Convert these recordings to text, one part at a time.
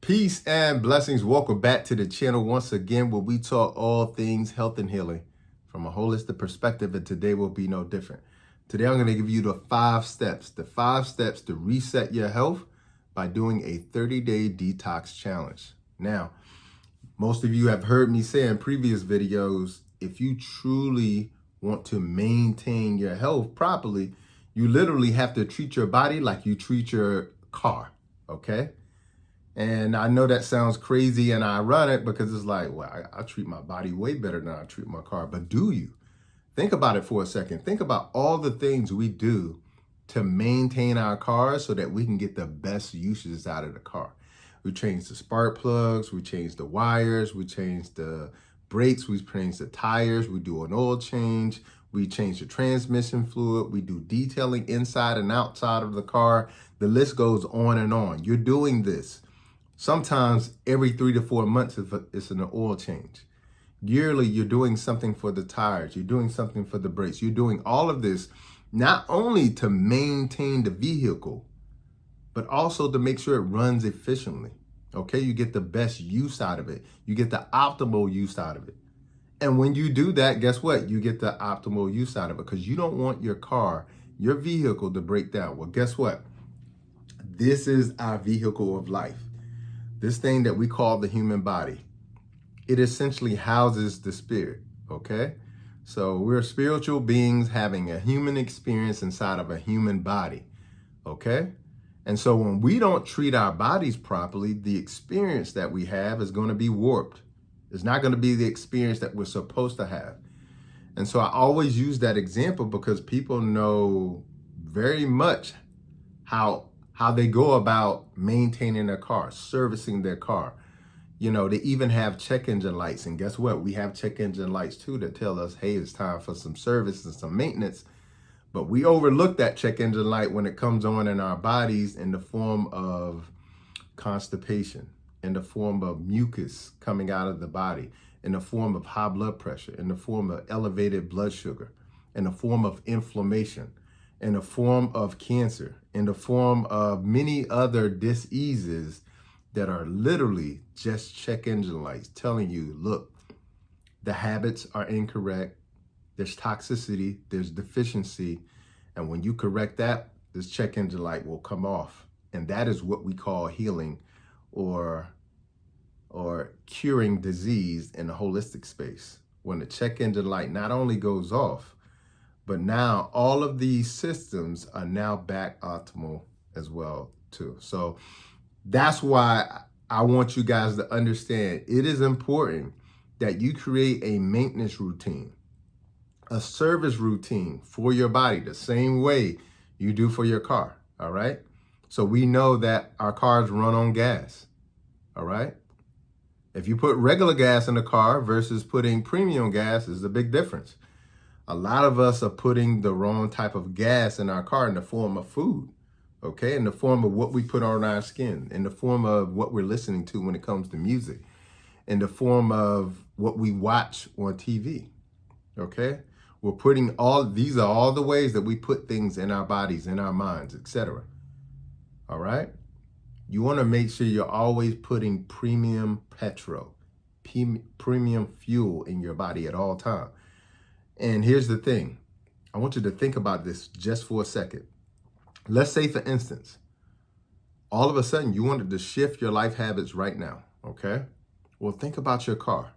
Peace and blessings. Welcome back to the channel once again, where we talk all things health and healing from a holistic perspective, and today will be no different. Today I'm going to give you the 5 steps to reset your health by doing a 30-day detox challenge. Now, most of you have heard me say in previous videos, if you truly want to maintain your health properly, you literally have to treat your body like you treat your car, okay? And I know that sounds crazy and ironic because it's like, well, I treat my body way better than I treat my car. But do you? Think about it for a second. Think about all the things we do to maintain our cars so that we can get the best uses out of the car. We change the spark plugs, we change the wires, we change the brakes, we change the tires, we do an oil change, we change the transmission fluid, we do detailing inside and outside of the car. The list goes on and on. You're doing this. Sometimes every 3 to 4 months, it's an oil change. Yearly, you're doing something for the tires. You're doing something for the brakes. You're doing all of this not only to maintain the vehicle, but also to make sure it runs efficiently. Okay, you get the best use out of it. You get the optimal use out of it. And when you do that, guess what? You get the optimal use out of it because you don't want your car, your vehicle to break down. Well, guess what? This is our vehicle of life. This thing that we call the human body, it essentially houses the spirit, okay? So we're spiritual beings having a human experience inside of a human body, okay? And so when we don't treat our bodies properly, the experience that we have is going to be warped. It's not going to be the experience that we're supposed to have. And so I always use that example because people know very much how they go about maintaining their car, servicing their car. You know, they even have check engine lights. And guess what? We have check engine lights too that tell us, hey, it's time for some service and some maintenance. But we overlook that check engine light when it comes on in our bodies in the form of constipation, in the form of mucus coming out of the body, in the form of high blood pressure, in the form of elevated blood sugar, in the form of inflammation, in the form of cancer, in the form of many other diseases that are literally just check engine lights telling you, look, the habits are incorrect. There's toxicity, there's deficiency. And when you correct that, this check engine light will come off. And that is what we call healing or curing disease in the holistic space. When the check engine light not only goes off, but now all of these systems are now back optimal as well too. So that's why I want you guys to understand it is important that you create a maintenance routine, a service routine for your body, the same way you do for your car, all right? So we know that our cars run on gas, all right? If you put regular gas in the car versus putting premium gas, is a big difference. A lot of us are putting the wrong type of gas in our car in the form of food, okay? In the form of what we put on our skin, in the form of what we're listening to when it comes to music, in the form of what we watch on TV, okay? We're putting these are all the ways that we put things in our bodies, in our minds, etc. All right? You want to make sure you're always putting premium petrol, premium fuel in your body at all times. And here's the thing. I want you to think about this just for a second. Let's say, for instance, all of a sudden you wanted to shift your life habits right now, okay? Well, think about your car.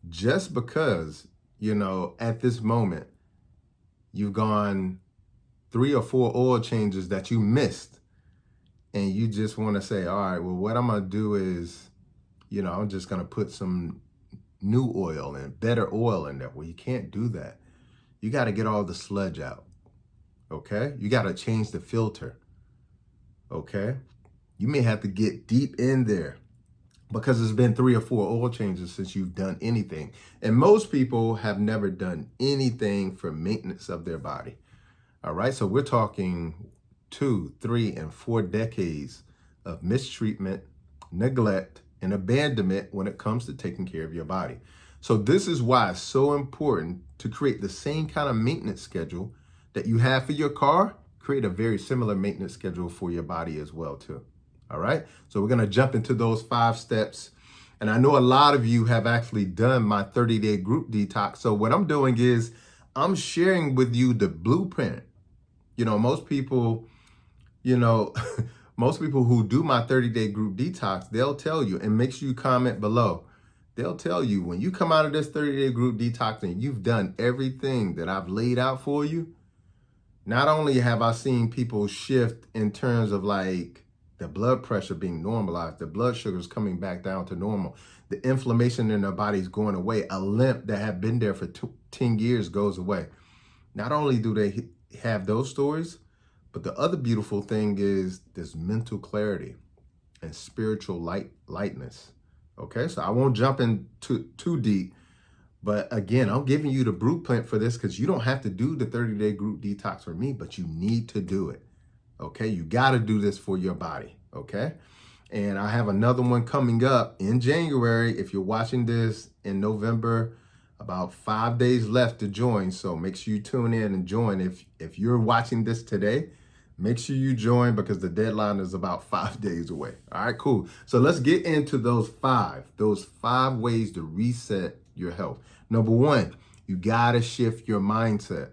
Just because, you know, at this moment, you've gone 3 or 4 oil changes that you missed, and you just want to say, all right, well, what I'm going to do is, you know, I'm just going to put some new oil and better oil in there. Well, you can't do that. You got to get all the sludge out, okay? You got to change the filter, okay? You may have to get deep in there because it's been 3 or 4 oil changes since you've done anything. And most people have never done anything for maintenance of their body, all right? So we're talking 2, 3, and 4 decades of mistreatment, neglect, and abandonment when it comes to taking care of your body. So this is why it's so important to create the same kind of maintenance schedule that you have for your car. Create a very similar maintenance schedule for your body as well too. All right. So we're going to jump into those 5 steps. And I know a lot of you have actually done my 30-day group detox. So what I'm doing is I'm sharing with you the blueprint. Most people, most people who do my 30-day group detox, they'll tell you, and make sure you comment below. They'll tell you when you come out of this 30-day group detox and you've done everything that I've laid out for you, not only have I seen people shift in terms of like the blood pressure being normalized, the blood sugars coming back down to normal, the inflammation in their bodies going away, a limp that had been there for 10 years goes away. Not only do they have those stories, but the other beautiful thing is this mental clarity and spiritual lightness. Okay, so I won't jump into too deep, but again, I'm giving you the blueprint for this because you don't have to do the 30-day group detox for me, but you need to do it. Okay, you got to do this for your body. Okay, and I have another one coming up in January. If you're watching this in November, about 5 days left to join. So make sure you tune in and join. If you're watching this today, make sure you join because the deadline is about 5 days away. All right, cool. So let's get into those five ways to reset your health. Number 1, you got to shift your mindset.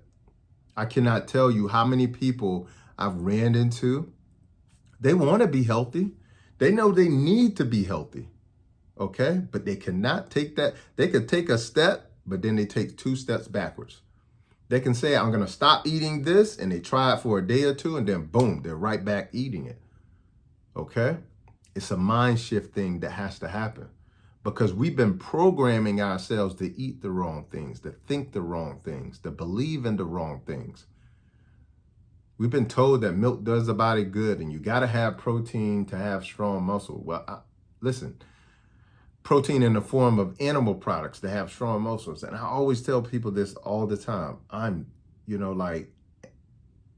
I cannot tell you how many people I've ran into. They want to be healthy. They know they need to be healthy. Okay, but they cannot take that. They could take a step, but then they take 2 steps backwards. They can say, I'm going to stop eating this, and they try it for a day or 2, and then boom, they're right back eating it. Okay? It's a mind shift thing that has to happen because we've been programming ourselves to eat the wrong things, to think the wrong things, to believe in the wrong things. We've been told that milk does the body good, and you got to have protein to have strong muscle. Well, listen, protein in the form of animal products to have strong muscles. And I always tell people this all the time.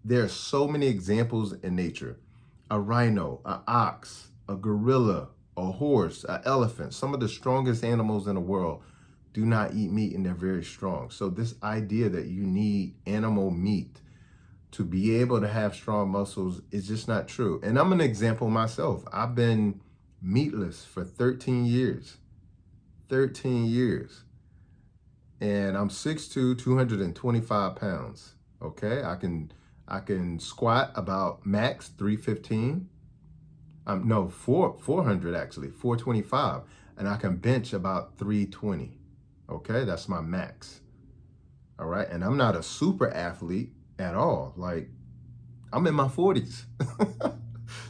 There are so many examples in nature. A rhino, an ox, a gorilla, a horse, an elephant. Some of the strongest animals in the world do not eat meat, and they're very strong. So this idea that you need animal meat to be able to have strong muscles is just not true. And I'm an example myself. I've been meatless for 13 years. 13 years. And I'm 6'2", 225 pounds. Okay, I can squat about max 315. 400 actually, 425. And I can bench about 320. Okay, that's my max. All right, and I'm not a super athlete at all. Like, I'm in my 40s.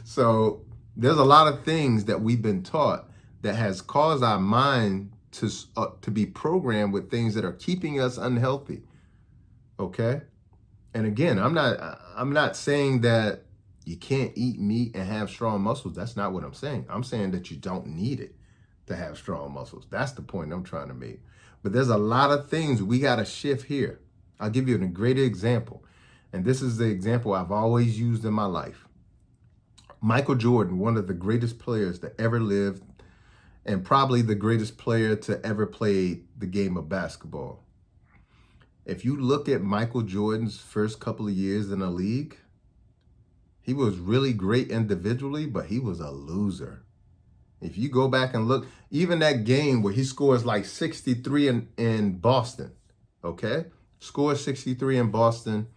So there's a lot of things that we've been taught that has caused our mind to be programmed with things that are keeping us unhealthy. Okay? And again, I'm not saying that you can't eat meat and have strong muscles. That's not what I'm saying. I'm saying that you don't need it to have strong muscles. That's the point I'm trying to make. But there's a lot of things we got to shift here. I'll give you a great example. And this is the example I've always used in my life. Michael Jordan, one of the greatest players that ever lived, and probably the greatest player to ever play the game of basketball. If you look at Michael Jordan's first couple of years in the league, he was really great individually, but he was a loser. If you go back and look, even that game where he scores like 63 in Boston, okay? Scores 63 in Boston.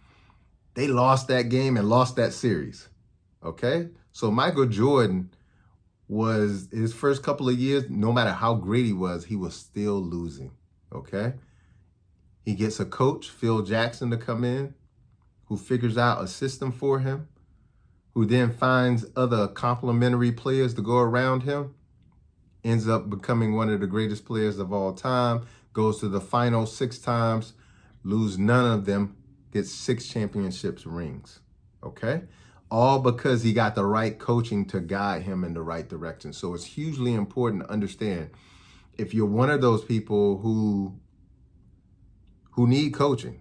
They lost that game and lost that series, okay? So Michael Jordan was, his first couple of years, no matter how great he was still losing, okay? He gets a coach, Phil Jackson, to come in, who figures out a system for him, who then finds other complementary players to go around him, ends up becoming one of the greatest players of all time, goes to the final 6 times, lose none of them, gets 6 championships rings, okay? All because he got the right coaching to guide him in the right direction. So it's hugely important to understand if you're one of those people who need coaching,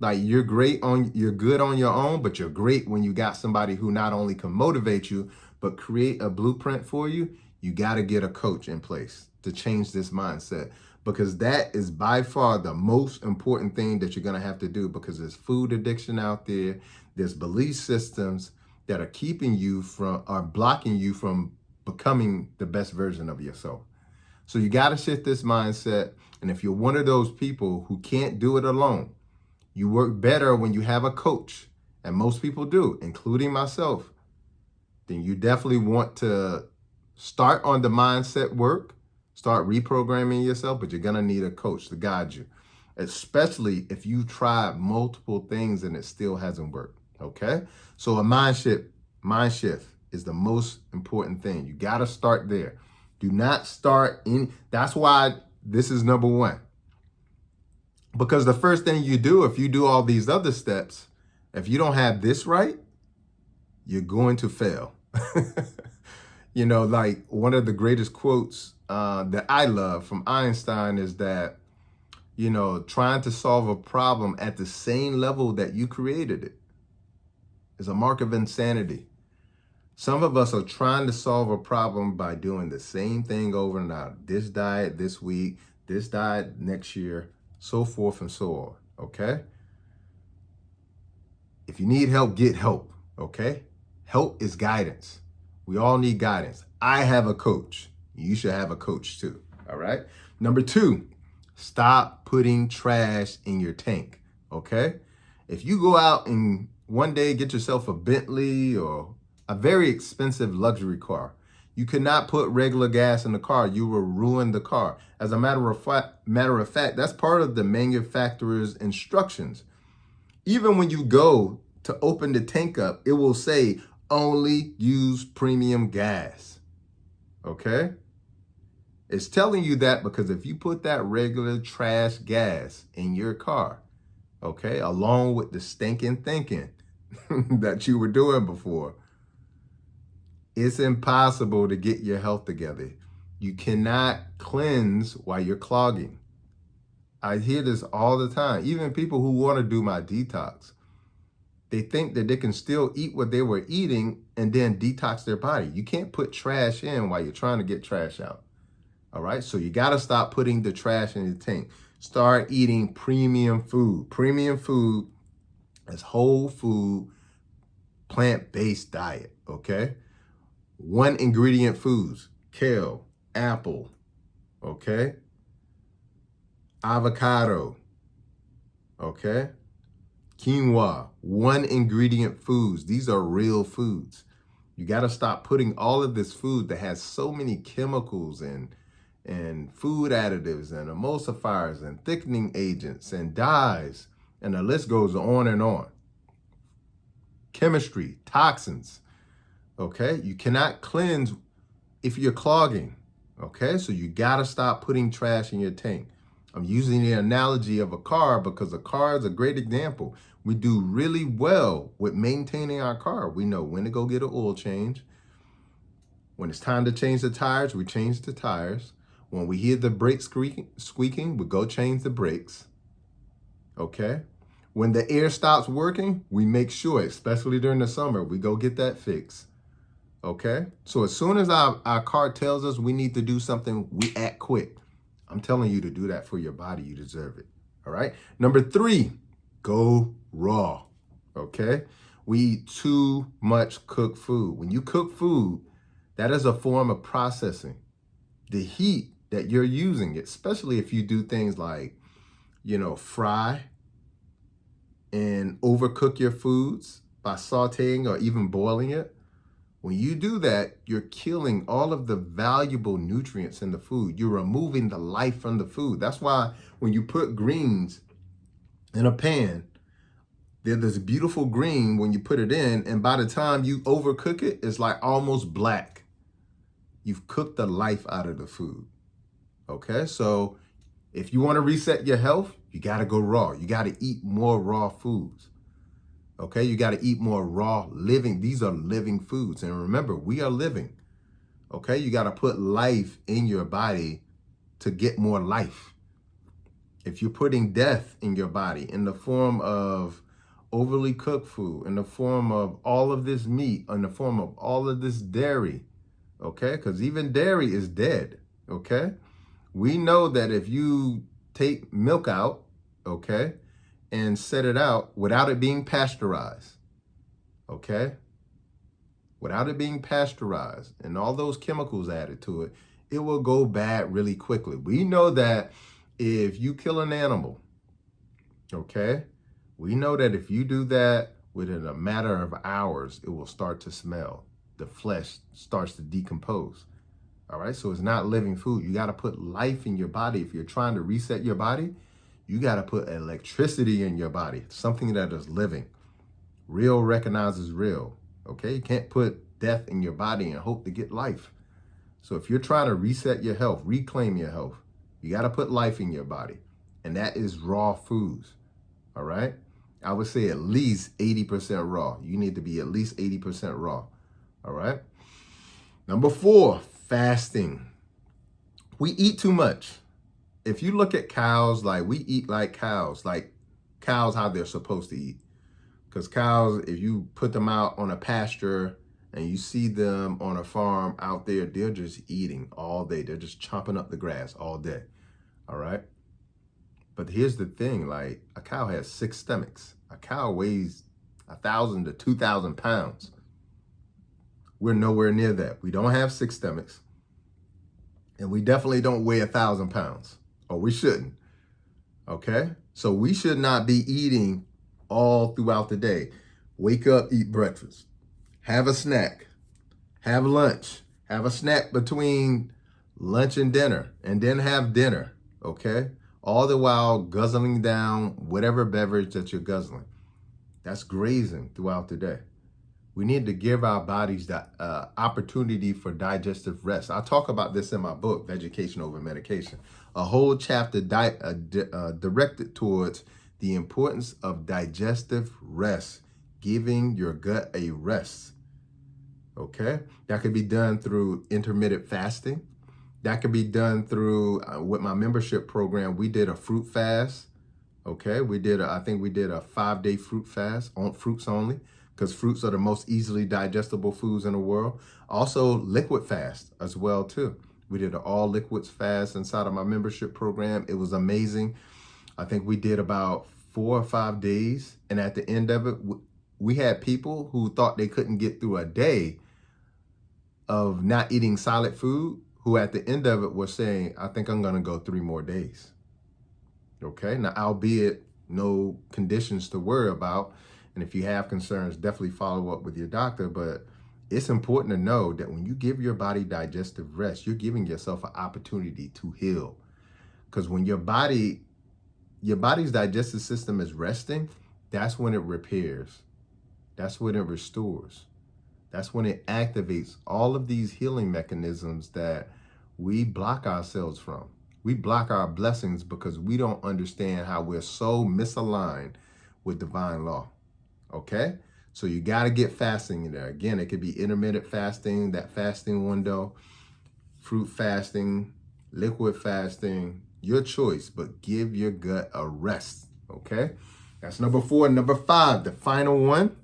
like you're good on your own, but you're great when you got somebody who not only can motivate you, but create a blueprint for you, you got to get a coach in place to change this mindset, because that is by far the most important thing that you're going to have to do, because there's food addiction out there, there's belief systems, that are keeping you from, are blocking you from becoming the best version of yourself. So you got to shift this mindset. And if you're one of those people who can't do it alone, you work better when you have a coach, and most people do, including myself, then you definitely want to start on the mindset work, start reprogramming yourself, but you're going to need a coach to guide you, especially if you've tried multiple things and it still hasn't worked. Okay? So a mind shift is the most important thing. You got to start there. Do not start in. That's why this is number one. Because the first thing you do, if you do all these other steps, if you don't have this right, you're going to fail. Like one of the greatest quotes that I love from Einstein is that, trying to solve a problem at the same level that you created it is a mark of insanity. Some of us are trying to solve a problem by doing the same thing over and out. This diet this week, this diet next year, so forth and so on, okay? If you need help, get help, okay? Help is guidance. We all need guidance. I have a coach. You should have a coach too, all right? Number 2, stop putting trash in your tank, okay? If you go out and one day get yourself a Bentley or a very expensive luxury car, you cannot put regular gas in the car. You will ruin the car. As a matter of fact, that's part of the manufacturer's instructions. Even when you go to open the tank up, it will say only use premium gas. Okay? It's telling you that because if you put that regular trash gas in your car, okay, along with the stinking thinking that you were doing before, it's impossible to get your health together. You cannot cleanse while you're clogging. I hear this all the time. Even people who want to do my detox, they think that they can still eat what they were eating and then detox their body. You can't put trash in while you're trying to get trash out. All right. So you got to stop putting the trash in the tank. Start eating premium food. Premium food is whole food, plant-based diet. Okay. 1 ingredient foods: kale, apple, okay, avocado, okay, quinoa. 1 ingredient foods. These are real foods. You got to stop putting all of this food that has so many chemicals and food additives and emulsifiers and thickening agents and dyes, and the list goes on and on. Chemistry, toxins. Okay, you cannot cleanse if you're clogging. Okay, so you got to stop putting trash in your tank. I'm using the analogy of a car because a car is a great example. We do really well with maintaining our car. We know when to go get an oil change. When it's time to change the tires, we change the tires. When we hear the brakes squeaking, we go change the brakes. Okay? When the air stops working, we make sure, especially during the summer, we go get that fixed. Okay? So as soon as our car tells us we need to do something, we act quick. I'm telling you to do that for your body. You deserve it. All right? Number 3, go raw. Okay? We eat too much cooked food. When you cook food, that is a form of processing. The heat that you're using, especially if you do things like, fry and overcook your foods by sauteing or even boiling it. When you do that, you're killing all of the valuable nutrients in the food. You're removing the life from the food. That's why when you put greens in a pan, there's this beautiful green when you put it in, and by the time you overcook it, it's like almost black. You've cooked the life out of the food. Okay, so if you want to reset your health, you got to go raw. You got to eat more raw foods. Okay, you got to eat more raw living. These are living foods. And remember, we are living. Okay, you got to put life in your body to get more life. If you're putting death in your body in the form of overly cooked food, in the form of all of this meat, in the form of all of this dairy, okay, because even dairy is dead, okay? We know that if you take milk out, okay, and set it out without it being pasteurized, okay, without it being pasteurized and all those chemicals added to it, it will go bad really quickly. We know that if you kill an animal, okay, we know that if you do that within a matter of hours, it will start to smell. The flesh starts to decompose. All right, so it's not living food. You got to put life in your body. If you're trying to reset your body, you got to put electricity in your body, something that is living. Real recognizes real. Okay, you can't put death in your body and hope to get life. So if you're trying to reset your health, reclaim your health, you got to put life in your body. And that is raw foods. All right. I would say at least 80% raw. You need to be at least 80% raw. All right. Number 4, fasting. We eat too much. If you look at cows, like we eat like cows how they're supposed to eat. Because cows, if you put them out on a pasture and you see them on a farm out there, they're just eating all day. They're just chomping up the grass all day. All right. But here's the thing, like a cow has 6 stomachs. A cow weighs 1,000 to 2,000 pounds. We're nowhere near that. We don't have 6 stomachs. And we definitely don't weigh 1,000 pounds, or we shouldn't. Okay. So we should not be eating all throughout the day. Wake up, eat breakfast, have a snack, have lunch, have a snack between lunch and then have dinner. Okay. All the while guzzling down whatever beverage that you're guzzling. That's grazing throughout the day. We need to give our bodies the opportunity for digestive rest. I talk about this in my book, Vegetation Over Medication, a whole chapter directed towards the importance of digestive rest, giving your gut a rest. Okay? That could be done through intermittent fasting. That could be done through, with my membership program, we did a fruit fast. Okay, I think we did a 5-day fruit fast on fruits only, because fruits are the most easily digestible foods in the world. Also liquid fast as well too. We did an all liquids fast inside of my membership program. It was amazing. I think we did about 4 or 5 days. And at the end of it, we had people who thought they couldn't get through a day of not eating solid food, who at the end of it were saying, I think I'm going to go 3 more days. Okay, now, albeit no conditions to worry about. And if you have concerns, definitely follow up with your doctor. But it's important to know that when you give your body digestive rest, you're giving yourself an opportunity to heal. Because when your body's digestive system is resting, that's when it repairs. That's when it restores. That's when it activates all of these healing mechanisms that we block ourselves from. We block our blessings because we don't understand how we're so misaligned with divine law. Okay? So you got to get fasting in there. Again, it could be intermittent fasting, that fasting window, fruit fasting, liquid fasting, your choice, but give your gut a rest. Okay? That's number 4. Number 5, the final one,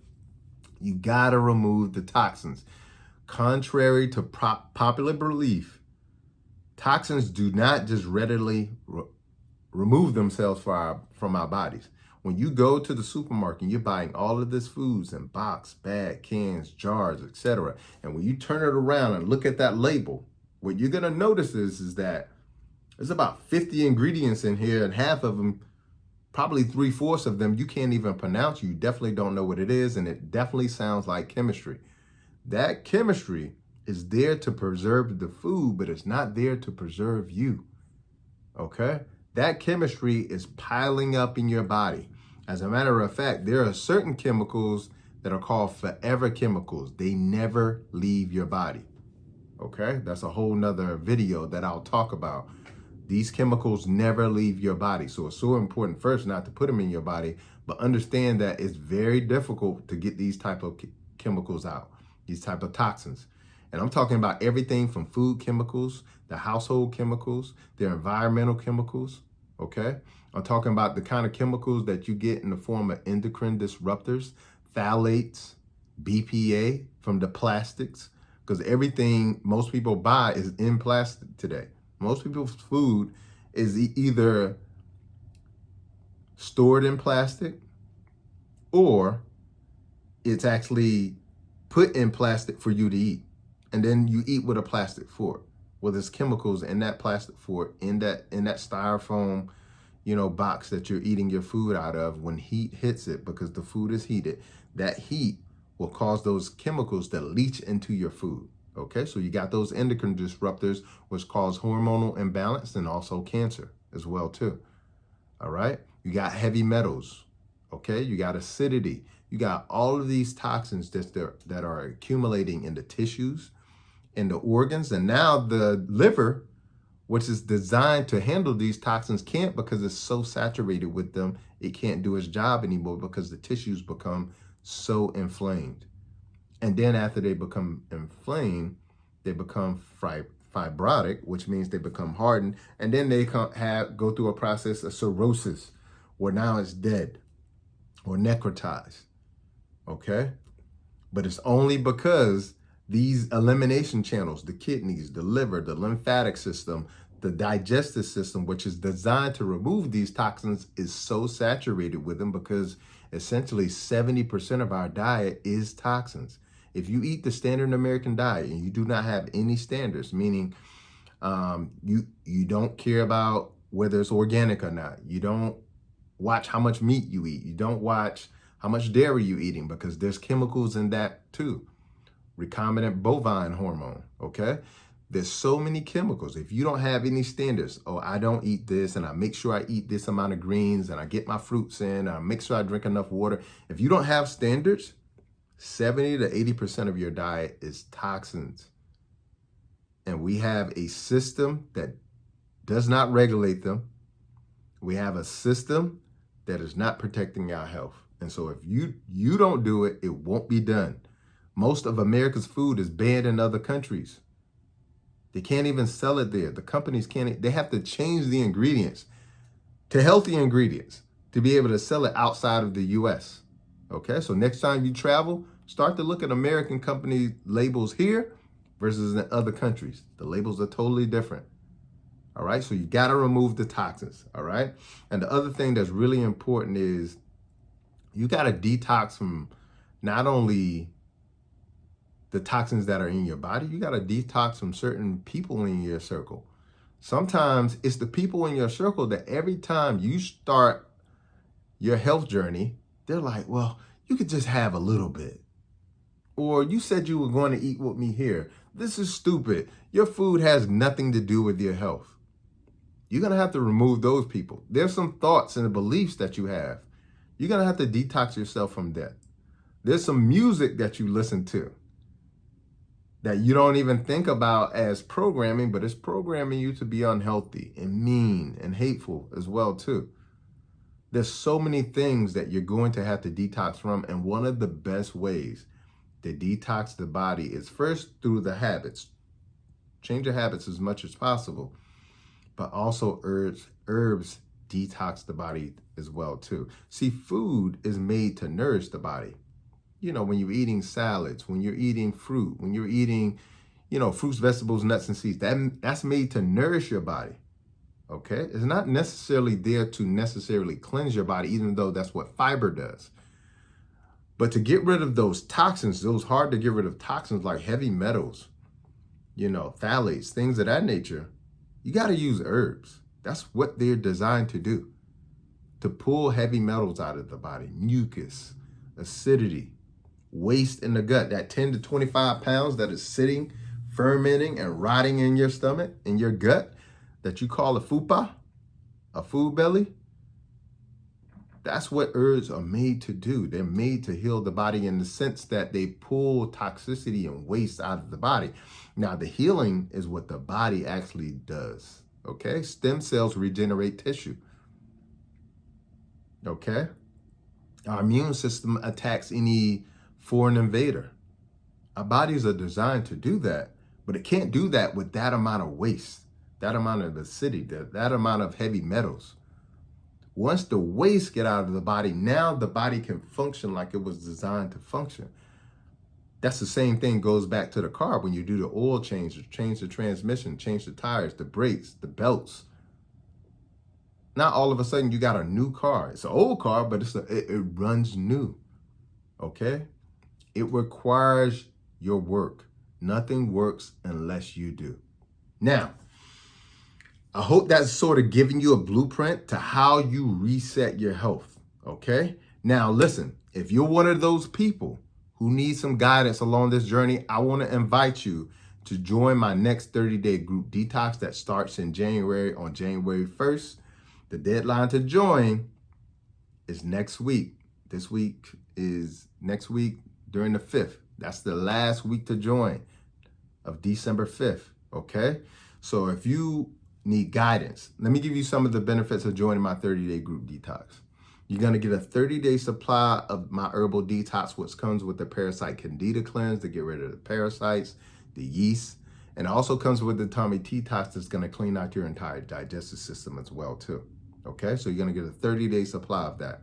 you got to remove the toxins. Contrary to popular belief, toxins do not just readily remove themselves from our bodies. When you go to the supermarket and you're buying all of this foods in box, bag, cans, jars, etc., and when you turn it around and look at that label, what you're going to notice is that there's about 50 ingredients in here, and half of them, probably 3/4 of them, you can't even pronounce. You definitely don't know what it is, and it definitely sounds like chemistry. That chemistry is there to preserve the food, but it's not there to preserve you. Okay? That chemistry is piling up in your body. As a matter of fact, there are certain chemicals that are called forever chemicals. They never leave your body. Okay? That's a whole nother video that I'll talk about. These chemicals never leave your body. So it's so important, first, not to put them in your body, but understand that it's very difficult to get these type of chemicals out, these type of toxins. And I'm talking about everything from food chemicals, the household chemicals, the environmental chemicals, okay? I'm talking about the kind of chemicals that you get in the form of endocrine disruptors, phthalates, BPA from the plastics, because everything most people buy is in plastic today. Most people's food is either stored in plastic or it's actually put in plastic for you to eat. And then you eat with a plastic fork. Well, there's chemicals in that plastic fork, in that styrofoam, box that you're eating your food out of. When heat hits it, because the food is heated, that heat will cause those chemicals to leach into your food. Okay, so you got those endocrine disruptors, which cause hormonal imbalance and also cancer as well too. All right, you got heavy metals. Okay, you got acidity. You got all of these toxins that are accumulating in the tissues, in the organs, and now the liver, which is designed to handle these toxins, can't, because it's so saturated with them. It can't do its job anymore because the tissues become so inflamed. And then after they become inflamed, they become fibrotic, which means they become hardened. And then they go through a process of cirrhosis, where now it's dead or necrotized. Okay? But it's only because these elimination channels, the kidneys, the liver, the lymphatic system, the digestive system, which is designed to remove these toxins, is so saturated with them, because essentially 70% of our diet is toxins. If you eat the standard American diet and you do not have any standards, meaning you don't care about whether it's organic or not, you don't watch how much meat you eat, you don't watch how much dairy you're eating, because there's chemicals in that too. Recombinant bovine hormone, okay? There's so many chemicals. If you don't have any standards, oh, I don't eat this, and I make sure I eat this amount of greens, and I get my fruits in, and I make sure I drink enough water. If you don't have standards, 70 to 80% of your diet is toxins. And we have a system that does not regulate them. We have a system that is not protecting our health. And so if you don't do it, it won't be done. Most of America's food is banned in other countries. They can't even sell it there. The companies can't, they have to change the ingredients to healthy ingredients to be able to sell it outside of the US. Okay, so next time you travel, start to look at American company labels here versus in other countries. The labels are totally different. All right, so you got to remove the toxins. All right, and the other thing that's really important is you got to detox from not only the toxins that are in your body, you got to detox from certain people in your circle. Sometimes it's the people in your circle that every time you start your health journey, they're like, well, you could just have a little bit. Or you said you were going to eat with me here. This is stupid. Your food has nothing to do with your health. You're going to have to remove those people. There's some thoughts and beliefs that you have. You're going to have to detox yourself from that. There's some music that you listen to that you don't even think about as programming, but it's programming you to be unhealthy and mean and hateful as well too. There's so many things that you're going to have to detox from, and one of the best ways to detox the body is first through the habits. Change your habits as much as possible, but also herbs detox the body as well too. See, food is made to nourish the body. You know, when you're eating salads, when you're eating fruit, when you're eating, fruits, vegetables, nuts, and seeds, that's made to nourish your body. Okay? It's not necessarily there to necessarily cleanse your body, even though that's what fiber does. But to get rid of those toxins, those hard to get rid of toxins like heavy metals, phthalates, things of that nature, you got to use herbs. That's what they're designed to do, to pull heavy metals out of the body, mucus, acidity, waste in the gut, that 10 to 25 pounds that is sitting, fermenting, and rotting in your stomach, in your gut, that you call a fupa, a food belly. That's what herbs are made to do. They're made to heal the body in the sense that they pull toxicity and waste out of the body. Now, the healing is what the body actually does. Okay? Stem cells regenerate tissue. Okay? Our immune system attacks any foreign invader. Our bodies are designed to do that, but it can't do that with that amount of waste, that amount of acidity, that amount of heavy metals. Once the waste get out of the body, now the body can function like it was designed to function. That's the same thing goes back to the car when you do the oil change the transmission, change the tires, the brakes, the belts. Now all of a sudden you got a new car. It's an old car, but it runs new. Okay? It requires your work. Nothing works unless you do. Now, I hope that's sort of giving you a blueprint to how you reset your health, okay? Now, listen, if you're one of those people who need some guidance along this journey, I want to invite you to join my next 30-day group detox that starts in January on January 1st. The deadline to join is next week. This week is next week during the 5th. That's the last week to join of December 5th, okay? So if you need guidance, let me give you some of the benefits of joining my 30-day group detox. You're going to get a 30-day supply of my herbal detox, which comes with the parasite candida cleanse to get rid of the parasites, the yeast, and it also comes with the tummy detox that's going to clean out your entire digestive system as well too. Okay, so you're going to get a 30-day supply of that.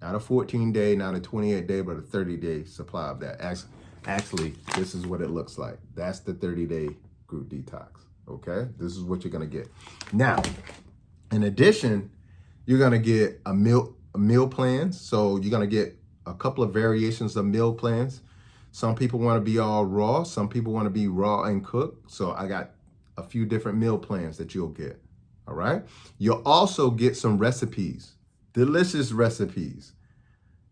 Not a 14-day, not a 28-day, but a 30-day supply of that. Actually, this is what it looks like. That's the 30-day group detox. Okay, this is what you're going to get. Now, in addition, you're going to get a meal plan. So you're going to get a couple of variations of meal plans. Some people want to be all raw. Some people want to be raw and cooked. So I got a few different meal plans that you'll get. All right. You'll also get some recipes, delicious recipes.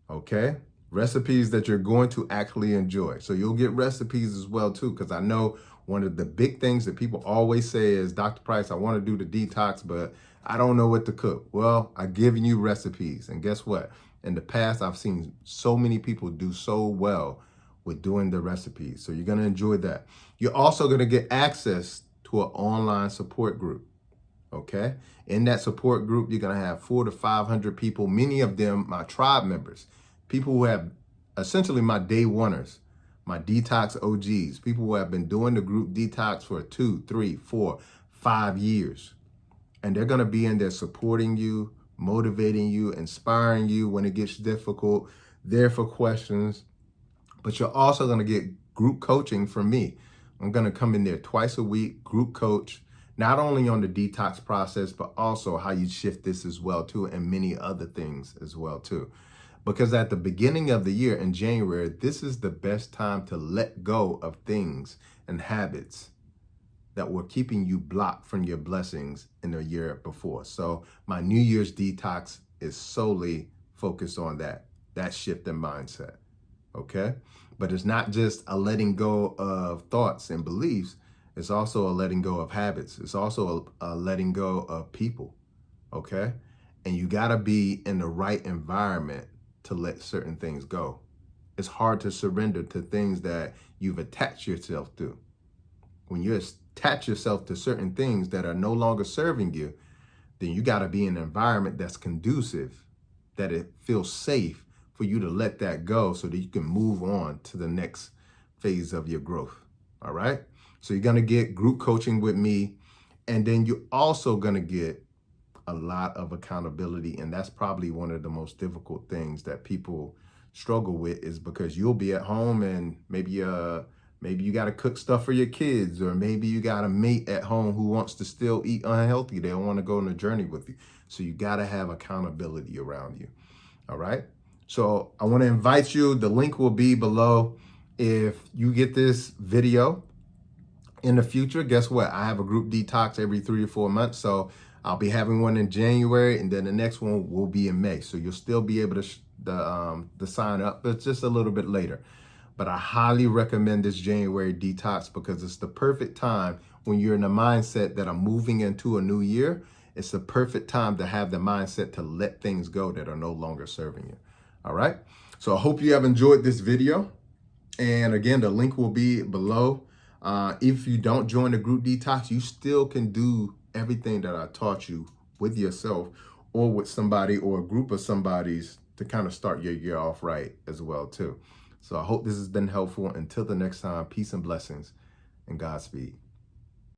Okay. Recipes that you're going to actually enjoy. So you'll get recipes as well too, because I know one of the big things that people always say is, Dr. Price, I want to do the detox, but I don't know what to cook. Well, I've given you recipes. And guess what? In the past, I've seen so many people do so well with doing the recipes. So you're going to enjoy that. You're also going to get access to an online support group. Okay. In that support group, you're going to have 400 to 500 people, many of them my tribe members, people who have essentially my day oneers, my detox OGs, people who have been doing the group detox for 2, 3, 4, 5 years. And they're going to be in there supporting you, motivating you, inspiring you when it gets difficult, there for questions. But you're also going to get group coaching from me. I'm going to come in there twice a week, group coach, not only on the detox process, but also how you shift this as well too, and many other things as well too. Because at the beginning of the year in January, this is the best time to let go of things and habits that were keeping you blocked from your blessings in the year before. So my New Year's detox is solely focused on that shift in mindset. Okay. But it's not just a letting go of thoughts and beliefs. It's also a letting go of habits. It's also a letting go of people. Okay. And you got to be in the right environment to let certain things go. It's hard to surrender to things that you've attached yourself to. When you attach yourself to certain things that are no longer serving you, then you got to be in an environment that's conducive, that it feels safe for you to let that go so that you can move on to the next phase of your growth. All right. So you're going to get group coaching with me, and then you're also going to get a lot of accountability. And that's probably one of the most difficult things that people struggle with, is because you'll be at home and maybe you got to cook stuff for your kids, or maybe you got a mate at home who wants to still eat unhealthy. They don't want to go on a journey with you. So you got to have accountability around you. All right. So I want to invite you. The link will be below. If you get this video in the future, guess what? I have a group detox every 3 or 4 months. So I'll be having one in January, and then the next one will be in May. So you'll still be able to sign up, but just a little bit later. But I highly recommend this January detox because it's the perfect time when you're in the mindset that I'm moving into a new year. It's the perfect time to have the mindset to let things go that are no longer serving you. All right. So I hope you have enjoyed this video. And again, the link will be below. If you don't join the group detox, you still can do everything that I taught you with yourself or with somebody or a group of somebodies to kind of start your year off right as well too. So I hope this has been helpful. Until the next time, peace and blessings and Godspeed.